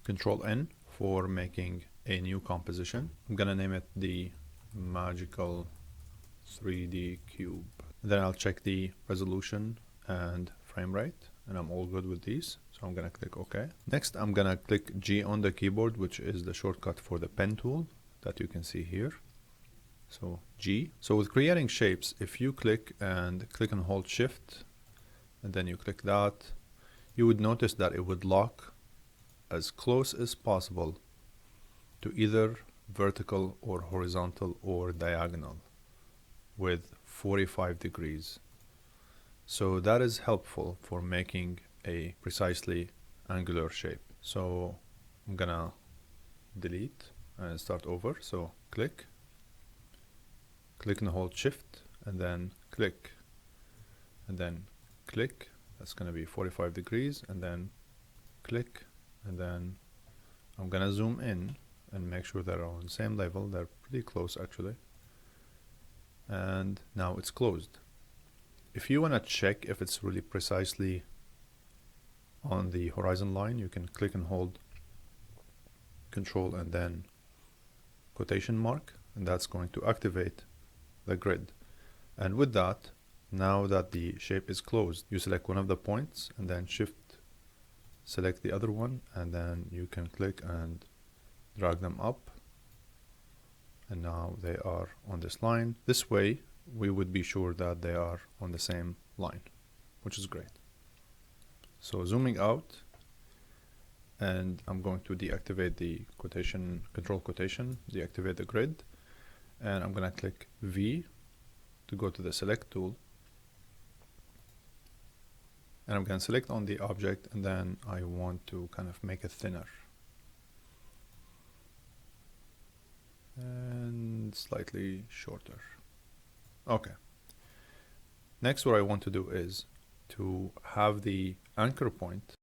Control N for making a new composition. I'm gonna name it the magical 3D cube. Then I'll check the resolution and frame rate, and I'm all good with these. So I'm gonna click OK. Next, I'm gonna click G on the keyboard, which is the shortcut for the pen tool that you can see here. So G. So with creating shapes, if you click and hold Shift, and then you click that, you would notice that it would lock as close as possible to either vertical or horizontal or diagonal with 45 degrees. So that is helpful for making a precisely angular shape. So I'm gonna delete and start over. So click and hold Shift, and then click, and then click. That's gonna be 45 degrees, and then click, and then I'm gonna zoom in and make sure they're on the same level. They're pretty close actually. And now it's closed. If you want to check if it's really precisely on the horizon line, you can click and hold Control and then quotation mark, and that's going to activate the grid. And with that, now that the shape is closed, you select one of the points and then Shift, select the other one, and then you can click and drag them up, and now they are on this line. This way we would be sure that they are on the same line, which is great. So zooming out, and I'm going to deactivate the quotation, control quotation, deactivate the grid, and I'm gonna click V to go to the select tool, and I'm gonna select on the object, and then I want to kind of make it thinner and slightly shorter. Okay. Next, what I want to do is to have the anchor point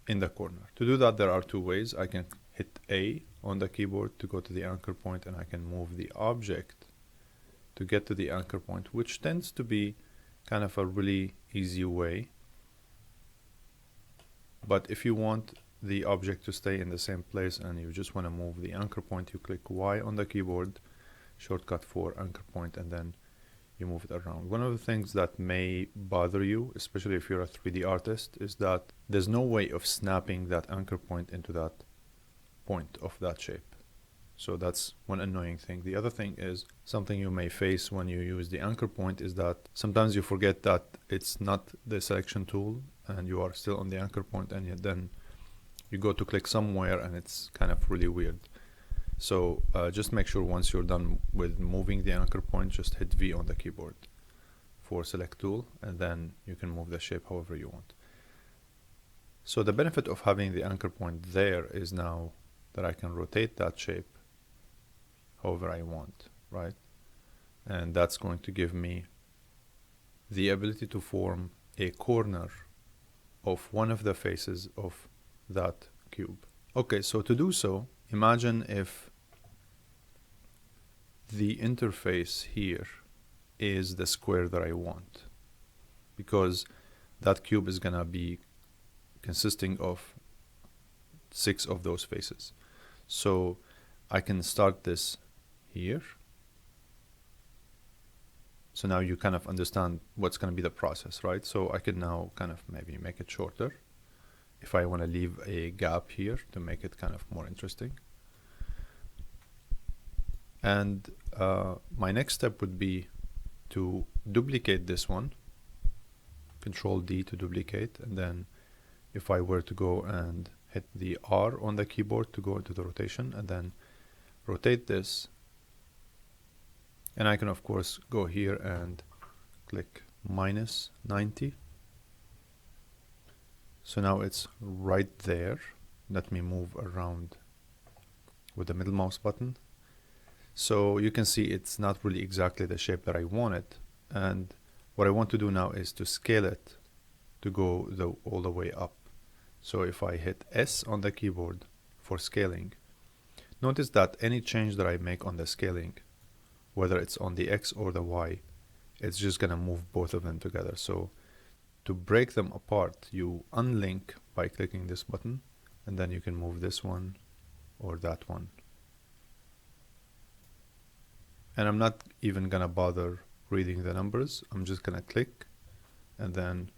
in the corner. To do that, there are two ways. I can hit A on the keyboard to go to the anchor point, and I can move the object to get to the anchor point, which tends to be kind of a really easy way. But if you want the object to stay in the same place and you just want to move the anchor point, you click Y on the keyboard, shortcut for anchor point, and then you move it around. One of the things that may bother you, especially if you're a 3D artist, is that there's no way of snapping that anchor point into that point of that shape. So that's one annoying thing. The other thing is, something you may face when you use the anchor point is that sometimes you forget that it's not the selection tool and you are still on the anchor point, and yet then you go to click somewhere and it's kind of really weird. So just make sure once you're done with moving the anchor point, just hit V on the keyboard for select tool, and then you can move the shape however you want. So the benefit of having the anchor point there is now that I can rotate that shape however I want, right? And that's going to give me the ability to form a corner of one of the faces of that cube. Okay, so to do so, imagine if the interface here is the square that I want, because that cube is gonna be consisting of 6 of those faces. So I can start this here. So now you kind of understand what's going to be the process, right? So I can now kind of maybe make it shorter if I want to leave a gap here to make it kind of more interesting. And my next step would be to duplicate this one, Control D to duplicate, and then if I were to go and hit the R on the keyboard to go into the rotation, and then rotate this, and I can of course go here and click -90. So now it's right there. Let me move around with the middle mouse button. So you can see it's not really exactly the shape that I wanted, and what I want to do now is to scale it to go all the way up. So if I hit S on the keyboard for scaling, notice that any change that I make on the scaling, whether it's on the X or the Y, it's just gonna move both of them together. So to break them apart, you unlink by clicking this button, and then you can move this one or that one. And I'm not even gonna bother reading the numbers. I'm just gonna click and then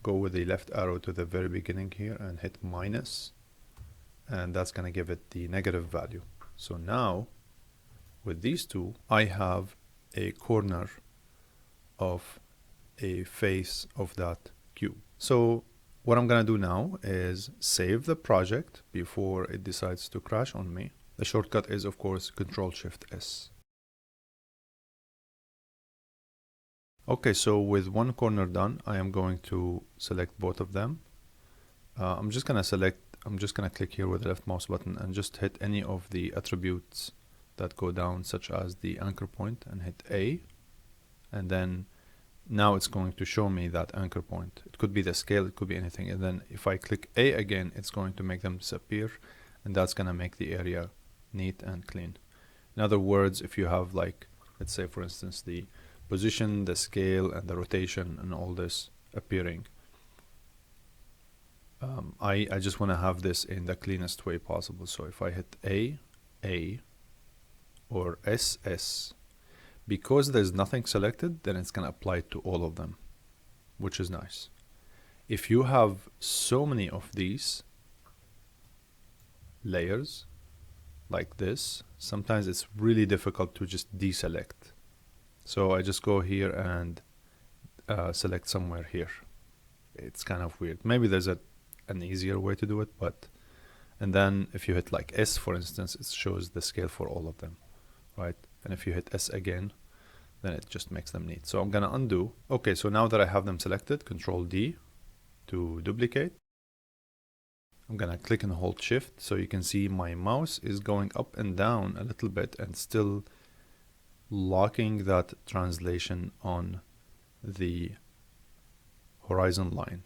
go with the left arrow to the very beginning here and hit minus, and that's gonna give it the negative value. So now with these two, I have a corner of a face of that cube. So what I'm gonna do now is save the project before it decides to crash on me. The shortcut is, of course, Control-Shift-S. Okay, so with one corner done, I am going to select both of them. I'm just gonna click here with the left mouse button and just hit any of the attributes that go down, such as the anchor point, and hit A. And then now it's going to show me that anchor point. It could be the scale, it could be anything. And then if I click A again, it's going to make them disappear, and that's gonna make the area neat and clean. In other words, if you have, like, let's say for instance, the position, the scale, and the rotation and all this appearing, I just want to have this in the cleanest way possible. So if I hit A or SS, because there's nothing selected, then it's going to apply to all of them, which is nice. If you have so many of these layers like this, sometimes it's really difficult to just deselect. So I just go here and select somewhere here. It's kind of weird. Maybe there's an easier way to do it, and then if you hit like S, for instance, it shows the scale for all of them, right? And if you hit S again, then it just makes them neat. So I'm gonna undo. Okay, so now that I have them selected, Control D to duplicate. I'm gonna click and hold Shift, so you can see my mouse is going up and down a little bit and still locking that translation on the horizon line.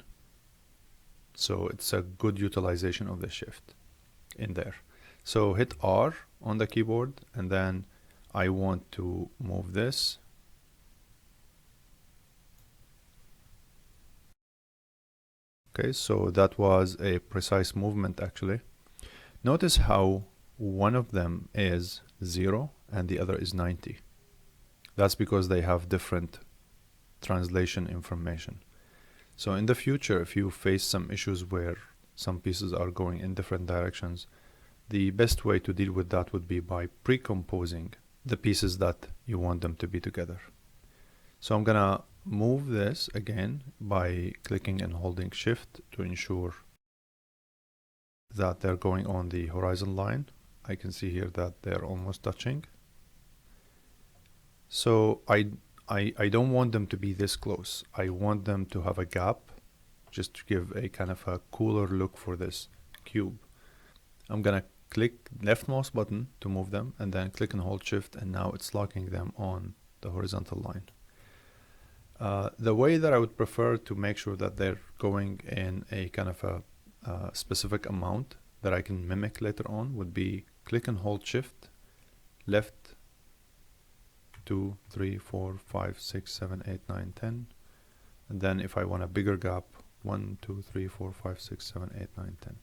So it's a good utilization of the shift in there. So hit R on the keyboard, and then I want to move this. Okay, so that was a precise movement actually. Notice how one of them is 0 and the other is 90. That's because they have different translation information. So in the future, if you face some issues where some pieces are going in different directions, the best way to deal with that would be by pre-composing the pieces that you want them to be together. So I'm gonna move this again by clicking and holding Shift to ensure that they're going on the horizon line. I can see here that they're almost touching. So I don't want them to be this close. I want them to have a gap, just to give a kind of a cooler look for this cube. I'm gonna click left mouse button to move them, and then click and hold Shift, and now it's locking them on the horizontal line. The way that I would prefer to make sure that they're going in a kind of a specific amount that I can mimic later on would be click and hold Shift, left 2, 3, 4, 5, 6, 7, 8, 9, 10. And then if I want a bigger gap, 1, 2, 3, 4, 5, 6, 7, 8, 9, 10.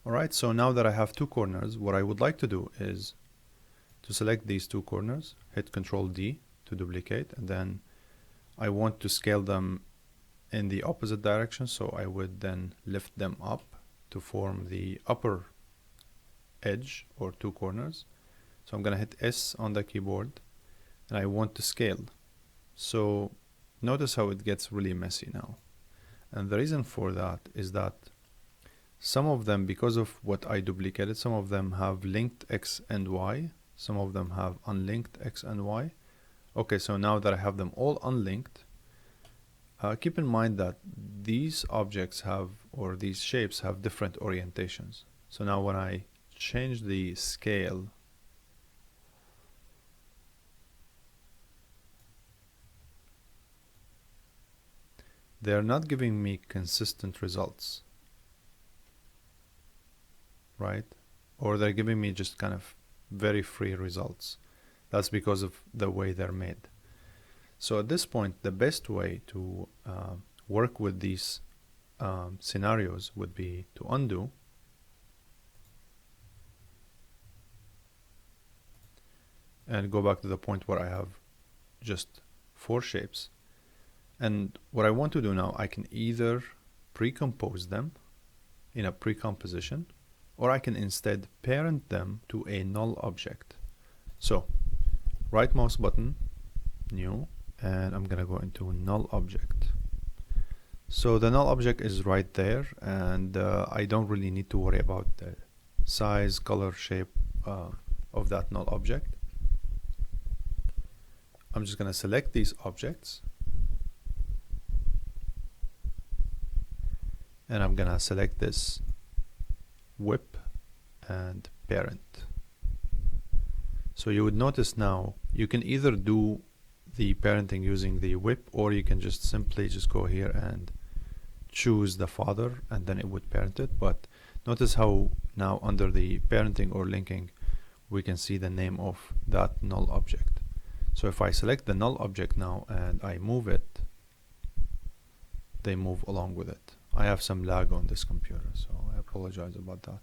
Alright, so now that I have two corners, what I would like to do is to select these two corners, hit Control D to duplicate, and then I want to scale them in the opposite direction, so I would then lift them up to form the upper edge or two corners. So I'm going to hit S on the keyboard, and I want to scale. So notice how it gets really messy now. And the reason for that is that some of them, because of what I duplicated, some of them have linked X and Y, some of them have unlinked X and Y. Okay, so now that I have them all unlinked, keep in mind that these objects have, or these shapes have different orientations. So now when I change the scale, they're not giving me consistent results, right? Or they're giving me just kind of very free results. That's because of the way they're made. So at this point, the best way to work with these scenarios would be to undo and go back to the point where I have just 4 shapes. And what I want to do now, I can either pre-compose them in a pre-composition, or I can instead parent them to a null object. So right mouse button, new, and I'm gonna go into null object. So the null object is right there, and I don't really need to worry about the size, color, shape of that null object. I'm just gonna select these objects, and I'm gonna select this whip and parent. So you would notice now you can either do the parenting using the whip, or you can just simply just go here and choose the father, and then it would parent it. But notice how now under the parenting or linking we can see the name of that null object. So if I select the null object now and I move it, they move along with it. I have some lag on this computer, so I apologize about that.